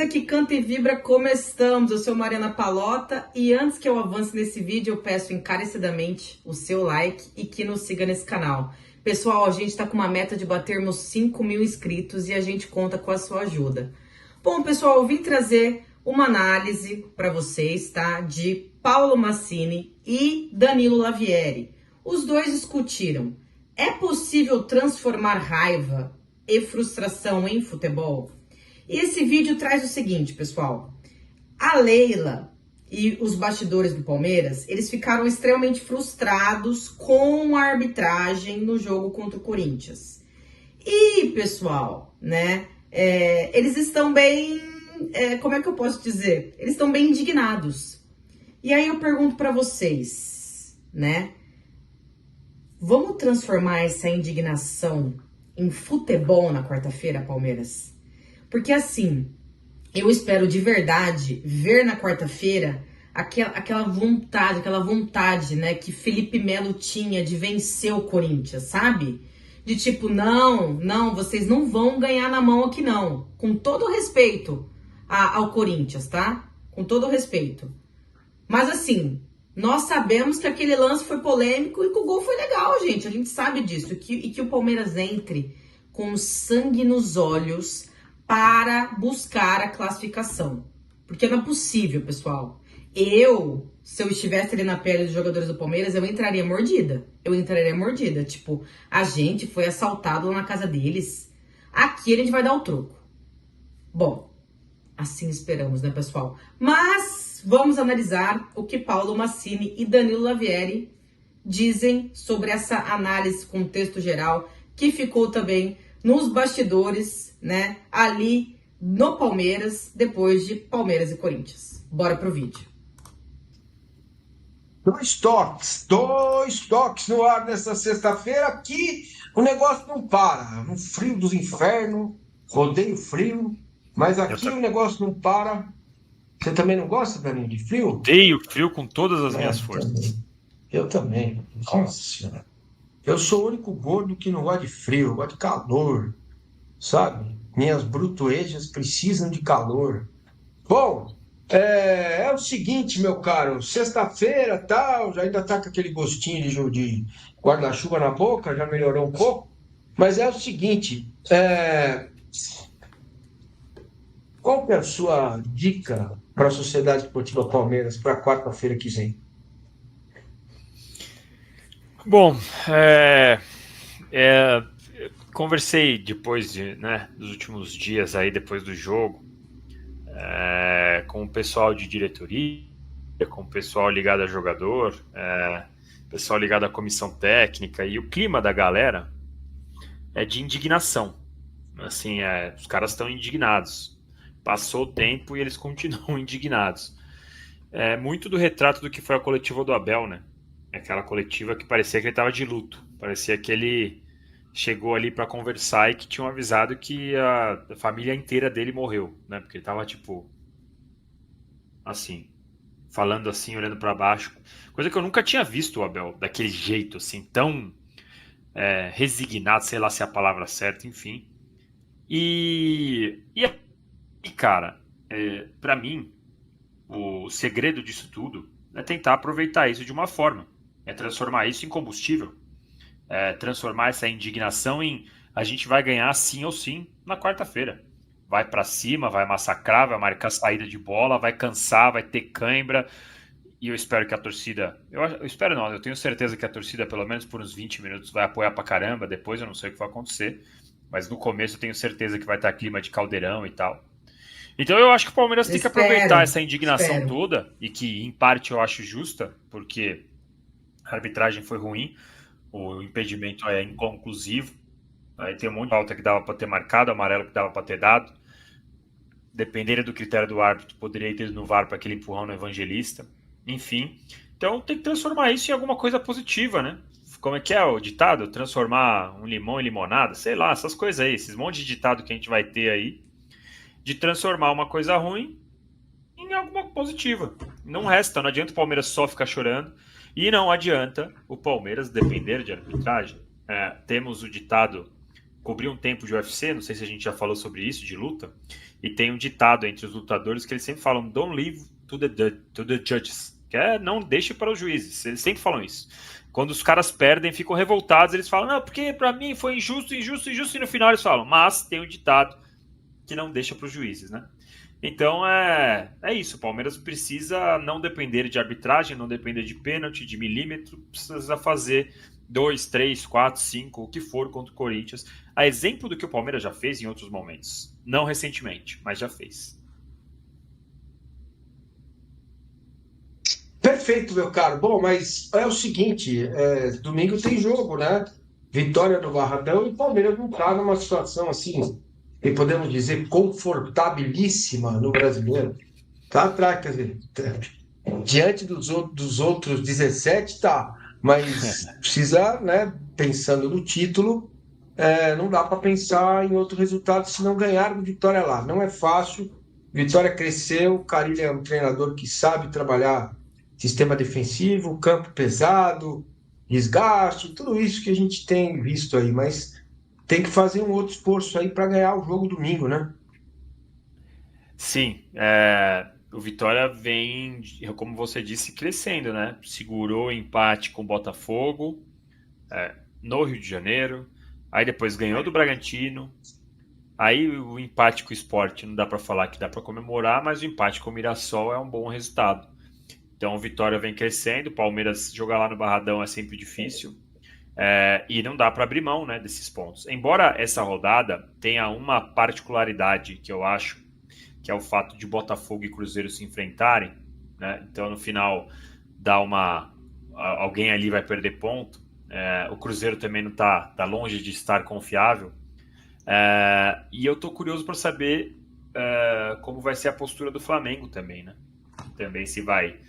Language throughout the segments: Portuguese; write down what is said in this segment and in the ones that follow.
torcida que canta e vibra, como estamos? Eu sou Mariana Palota e antes que eu avance nesse vídeo, eu peço encarecidamente o seu like e que nos siga nesse canal. Pessoal, a gente tá com uma meta de batermos 5.000 inscritos e a gente conta com a sua ajuda. Bom, pessoal, eu vim trazer uma análise para vocês, tá? De Paulo Massini e Danilo Lavieri. Os dois discutiram: é possível transformar raiva e frustração em futebol? E esse vídeo traz o seguinte, pessoal. A Leila e os bastidores do Palmeiras, eles ficaram extremamente frustrados com a arbitragem no jogo contra o Corinthians. E, pessoal, né, eles estão bem, como é que eu posso dizer? Eles estão bem indignados. E aí eu pergunto pra vocês, né, vamos transformar essa indignação em futebol na quarta-feira, Palmeiras? Porque assim, eu espero de verdade ver na quarta-feira aquela vontade, né, que Felipe Melo tinha de vencer o Corinthians, sabe? De tipo, não, vocês não vão ganhar na mão aqui não. Com todo respeito ao Corinthians, tá? Com todo respeito. Mas assim, nós sabemos que aquele lance foi polêmico e que o gol foi legal, gente. A gente sabe disso. E que o Palmeiras entre com sangue nos olhos para buscar a classificação. Porque não é possível, pessoal. Se eu estivesse ali na pele dos jogadores do Palmeiras, eu entraria mordida. Tipo, a gente foi assaltado lá na casa deles. Aqui a gente vai dar o troco. Bom, assim esperamos, né, pessoal? Mas vamos analisar o que Paulo Massini e Danilo Lavieri dizem sobre essa análise, contexto geral, que ficou também nos bastidores, né, ali no Palmeiras, depois de Palmeiras e Corinthians. Bora pro vídeo. Dois toques no ar nessa sexta-feira. Aqui o negócio não para. No frio dos infernos, odeio frio, mas aqui o negócio não para. Você também não gosta, Danilo, de frio? Odeio frio com todas as minhas forças. Eu também. Nossa Senhora. Eu sou o único gordo que não gosta de frio, eu gosto de calor, sabe? Minhas brutuejas precisam de calor. Bom, é o seguinte, meu caro, sexta-feira, tal, já ainda tá com aquele gostinho de guarda-chuva na boca, já melhorou um pouco, mas é o seguinte, qual que é a sua dica para a Sociedade Esportiva Palmeiras para quarta-feira que vem? Bom, conversei depois dos últimos dias aí, depois do jogo, com o pessoal de diretoria, com o pessoal ligado a jogador, pessoal ligado à comissão técnica, e o clima da galera é de indignação. Assim, os caras estão indignados. Passou o tempo e eles continuam indignados. É muito do retrato do que foi a coletiva do Abel, né? Aquela coletiva que parecia que ele estava de luto. Parecia que ele chegou ali para conversar e que tinham avisado que a família inteira dele morreu, né? Porque ele estava, tipo, assim, falando assim, olhando para baixo. Coisa que eu nunca tinha visto o Abel daquele jeito, assim, tão resignado, sei lá se é a palavra certa, enfim. E cara, para mim, o segredo disso tudo é tentar aproveitar isso de uma forma. É transformar isso em combustível. Transformar essa indignação em a gente vai ganhar sim ou sim na quarta-feira. Vai pra cima, vai massacrar, vai marcar saída de bola, vai cansar, vai ter cãibra. E eu espero que a torcida... Eu espero não, eu tenho certeza que a torcida, pelo menos por uns 20 minutos, vai apoiar pra caramba. Depois eu não sei o que vai acontecer. Mas no começo eu tenho certeza que vai estar clima de caldeirão e tal. Então eu acho que o Palmeiras tem que aproveitar essa indignação toda, e que em parte eu acho justa, porque a arbitragem foi ruim, o impedimento é inconclusivo, aí tem um monte de falta que dava para ter marcado, amarelo que dava para ter dado, dependendo do critério do árbitro, poderia ter ido no VAR para aquele empurrão no Evangelista, enfim. Então tem que transformar isso em alguma coisa positiva, né? Como é que é o ditado? Transformar um limão em limonada, sei lá, essas coisas aí, esses monte de ditado que a gente vai ter aí, de transformar uma coisa ruim em alguma positiva. Não resta, não adianta o Palmeiras só ficar chorando, e não adianta o Palmeiras depender de arbitragem. Temos o ditado cobri um tempo de UFC, não sei se a gente já falou sobre isso, de luta, e tem um ditado entre os lutadores que eles sempre falam, don't leave to the judges, que é não deixe para os juízes, eles sempre falam isso. Quando os caras perdem, ficam revoltados, eles falam, não, porque para mim foi injusto, injusto, injusto, e no final eles falam, mas tem um ditado que não deixa para os juízes, né? Então é isso, o Palmeiras precisa não depender de arbitragem, não depender de pênalti, de milímetro, precisa fazer 2, 3, 4, 5, o que for contra o Corinthians. A exemplo do que o Palmeiras já fez em outros momentos. Não recentemente, mas já fez. Perfeito, meu caro. Bom, mas é o seguinte, domingo tem jogo, né? Vitória no Barradão e o Palmeiras não está numa situação assim, que podemos dizer, confortabilíssima no Brasileiro. Tá atrás, quer dizer, diante dos outros 17, tá. Mas precisa, né, pensando no título, não dá para pensar em outro resultado se não ganhar do Vitória lá. Não é fácil. Vitória cresceu, o Carille é um treinador que sabe trabalhar sistema defensivo, campo pesado, desgaste, tudo isso que a gente tem visto aí, mas tem que fazer um outro esforço aí para ganhar o jogo domingo, né? Sim, o Vitória vem, como você disse, crescendo, né? Segurou o empate com o Botafogo no Rio de Janeiro, aí depois ganhou do Bragantino, aí o empate com o Sport não dá para falar que dá para comemorar, mas o empate com o Mirassol é um bom resultado. Então o Vitória vem crescendo, o Palmeiras jogar lá no Barradão é sempre difícil, e não dá para abrir mão, né, desses pontos. Embora essa rodada tenha uma particularidade que eu acho, que é o fato de Botafogo e Cruzeiro se enfrentarem, né? Então no final alguém ali vai perder ponto. O Cruzeiro também não tá longe de estar confiável. E eu tô curioso para saber como vai ser a postura do Flamengo também, né? Também se vai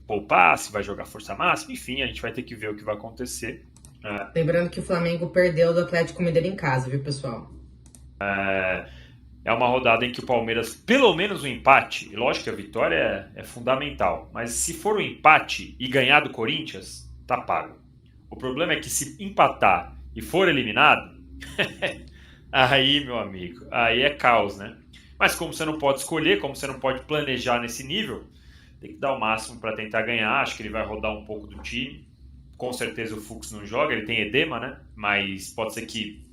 poupar, se vai jogar força máxima, enfim, a gente vai ter que ver o que vai acontecer. Lembrando que o Flamengo perdeu do Atlético Mineiro em casa, viu, pessoal? É uma rodada em que o Palmeiras, pelo menos um empate, e lógico que a vitória é fundamental, mas se for um empate e ganhar do Corinthians, tá pago. O problema é que se empatar e for eliminado, aí, meu amigo, aí é caos, né? Mas como você não pode escolher, como você não pode planejar nesse nível, tem que dar o máximo para tentar ganhar. Acho que ele vai rodar um pouco do time. Com certeza o Fux não joga, ele tem edema, né? Mas pode ser que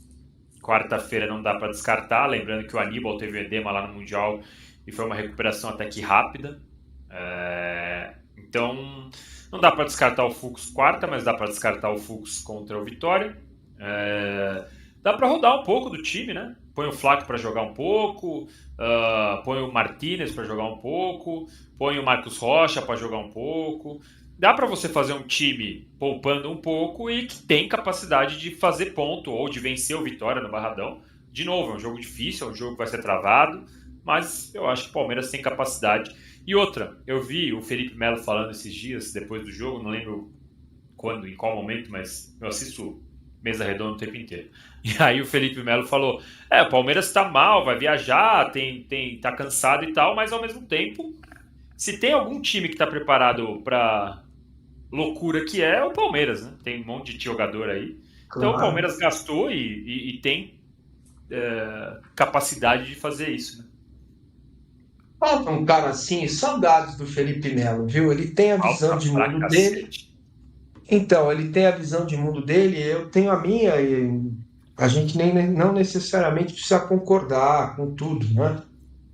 quarta-feira não dá para descartar, lembrando que o Aníbal teve edema lá no Mundial e foi uma recuperação até que rápida. Então, não dá para descartar o Fux quarta, mas dá para descartar o Fux contra o Vitória. Dá para rodar um pouco do time, né? Põe o Flaco para jogar um pouco, põe o Martínez para jogar um pouco, põe o Marcos Rocha para jogar um pouco. Dá para você fazer um time poupando um pouco e que tem capacidade de fazer ponto ou de vencer o Vitória no Barradão. De novo, é um jogo difícil, é um jogo que vai ser travado, mas eu acho que o Palmeiras tem capacidade. E outra, eu vi o Felipe Melo falando esses dias, depois do jogo, não lembro quando, em qual momento, mas eu assisto Mesa Redonda o tempo inteiro. E aí o Felipe Melo falou, o Palmeiras tá mal, vai viajar, tá cansado e tal, mas ao mesmo tempo, se tem algum time que tá preparado para loucura que é o Palmeiras, né? Tem um monte de jogador aí. Então o Palmeiras gastou e tem capacidade de fazer isso, né? Falta um cara assim, saudades do Felipe Melo, viu? Ele tem a visão de mundo dele. Então, ele tem a visão de mundo dele, eu tenho a minha, e a gente não necessariamente precisa concordar com tudo, né?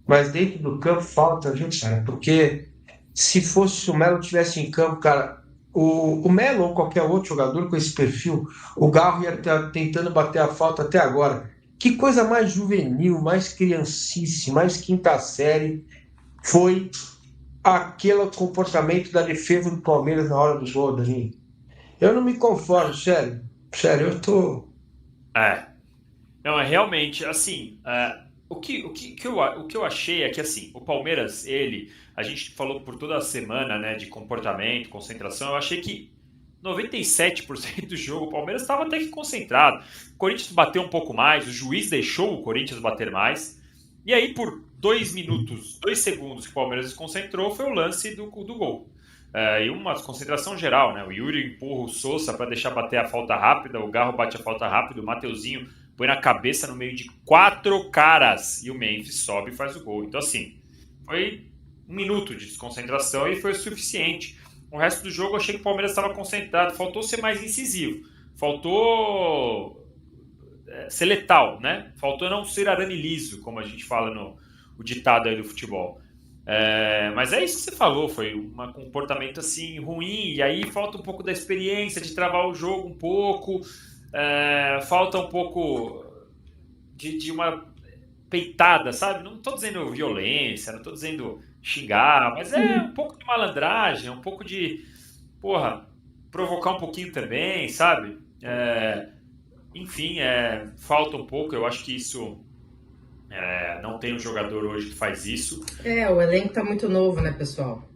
Mas dentro do campo falta, viu, cara? Porque se fosse o Melo tivesse em campo, cara, o Melo ou qualquer outro jogador com esse perfil, o Garro ia estar tentando bater a falta até agora. Que coisa mais juvenil, mais criancice, mais quinta série foi aquele comportamento da defesa do Palmeiras na hora do gol, Danilo. Eu não me conformo, sério. Sério, eu tô... Não, realmente, assim, o que eu achei é que, assim, o Palmeiras, a gente falou por toda a semana, né, de comportamento, concentração, eu achei que 97% do jogo o Palmeiras estava até que concentrado. O Corinthians bateu um pouco mais, o juiz deixou o Corinthians bater mais, e aí por 2 minutos, 2 segundos que o Palmeiras se concentrou, foi o lance do gol. e uma concentração geral, né? O Yuri empurra o Sousa para deixar bater a falta rápida, o Garro bate a falta rápida, o Mateuzinho põe na cabeça no meio de 4 caras e o Memphis sobe e faz o gol. Então, assim, foi 1 minuto de desconcentração e foi o suficiente. O resto do jogo eu achei que o Palmeiras estava concentrado, faltou ser mais incisivo, faltou ser letal, né? Faltou não ser arame liso, como a gente fala no o ditado aí do futebol. Mas é isso que você falou, foi um comportamento assim ruim, e aí falta um pouco da experiência de travar o jogo um pouco, falta um pouco de uma peitada, sabe? Não estou dizendo violência, não estou dizendo xingar, mas é um pouco de malandragem, um pouco de, provocar um pouquinho também, sabe? Enfim, falta um pouco, eu acho que isso... não tem um jogador hoje que faz isso. O elenco tá muito novo, né, pessoal?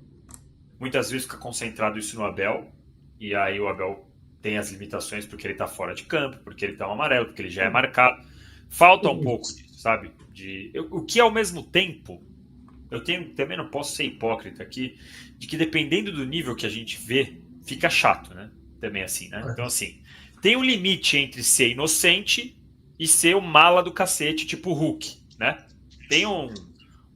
Muitas vezes fica concentrado isso no Abel, e aí o Abel tem as limitações porque ele tá fora de campo, porque ele tá no amarelo, porque ele já é marcado. Falta um pouco disso, sabe? O que ao mesmo tempo, também não posso ser hipócrita aqui, de que dependendo do nível que a gente vê, fica chato, né? Também assim, né? Então assim, tem um limite entre ser inocente e ser o mala do cacete, tipo o Hulk, né? Tem um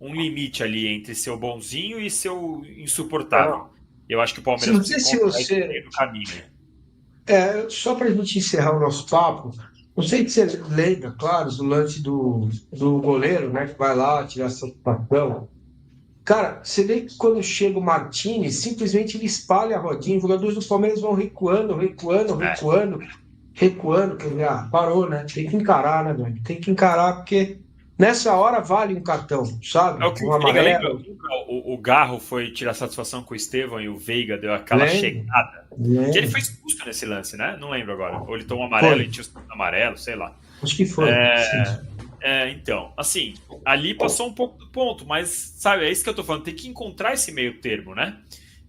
limite ali entre ser o bonzinho e ser o insuportável. Eu acho que o Palmeiras Não sei se você... no caminho. Só para a gente encerrar o nosso papo, não sei se você lembra, claro, do lance do goleiro, né, que vai lá tirar satisfação. Cara, você vê que quando chega o Martínez, simplesmente ele espalha a rodinha, os jogadores do Palmeiras vão recuando, quer dizer, parou, né? Tem que encarar, né, velho? Tem que encarar, porque nessa hora vale um cartão, sabe? É o que Um o Veiga amarelo. lembra? O Garro foi tirar satisfação com o Estevão e o Veiga deu aquela chegada. Que ele foi expulso nesse lance, né? Não lembro agora. Ou ele tomou amarelo e tinha o segundo amarelo, sei lá. Acho que foi. Então, assim, ali passou um pouco do ponto, mas, sabe, é isso que eu tô falando. Tem que encontrar esse meio termo, né?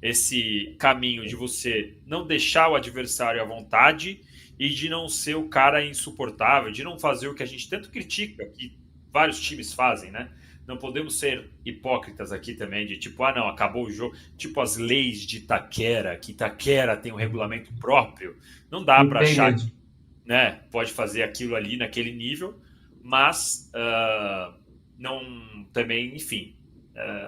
Esse caminho de você não deixar o adversário à vontade e de não ser o cara insuportável, de não fazer o que a gente tanto critica, que vários times fazem, né? Não podemos ser hipócritas aqui também, de tipo, não, acabou o jogo, tipo as leis de Itaquera, que Itaquera tem um regulamento próprio, não dá para achar que, né, pode fazer aquilo ali naquele nível, mas não também, enfim,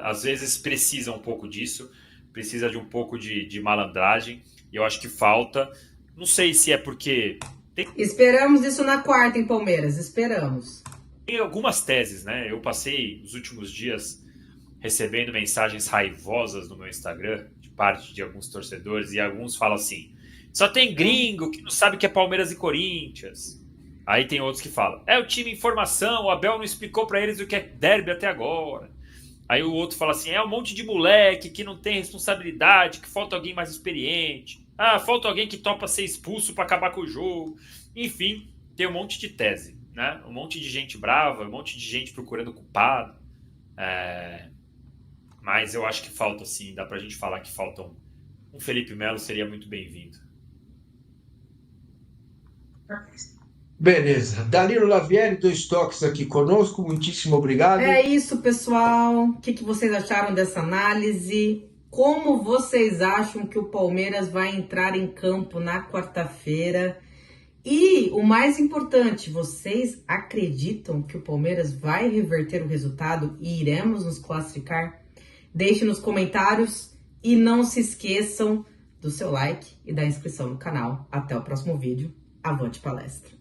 às vezes precisa um pouco disso, precisa de um pouco de malandragem, e eu acho que falta. Não sei se é porque... Esperamos isso na quarta em Palmeiras, esperamos. Tem algumas teses, né? Eu passei os últimos dias recebendo mensagens raivosas no meu Instagram, de parte de alguns torcedores, e alguns falam assim, só tem gringo que não sabe que é Palmeiras e Corinthians. Aí tem outros que falam, o time em formação, o Abel não explicou pra eles o que é derby até agora. Aí o outro fala assim, um monte de moleque que não tem responsabilidade, que falta alguém mais experiente. Falta alguém que topa ser expulso para acabar com o jogo. Enfim, tem um monte de tese, né? Um monte de gente brava, um monte de gente procurando culpado. Mas eu acho que falta, sim, dá pra gente falar que falta um Felipe Melo, seria muito bem-vindo. Beleza. Danilo Lavieri, 2 toques aqui conosco, muitíssimo obrigado. É isso, pessoal. O que vocês acharam dessa análise? Como vocês acham que o Palmeiras vai entrar em campo na quarta-feira? E o mais importante, vocês acreditam que o Palmeiras vai reverter o resultado e iremos nos classificar? Deixe nos comentários e não se esqueçam do seu like e da inscrição no canal. Até o próximo vídeo. Avante palestra!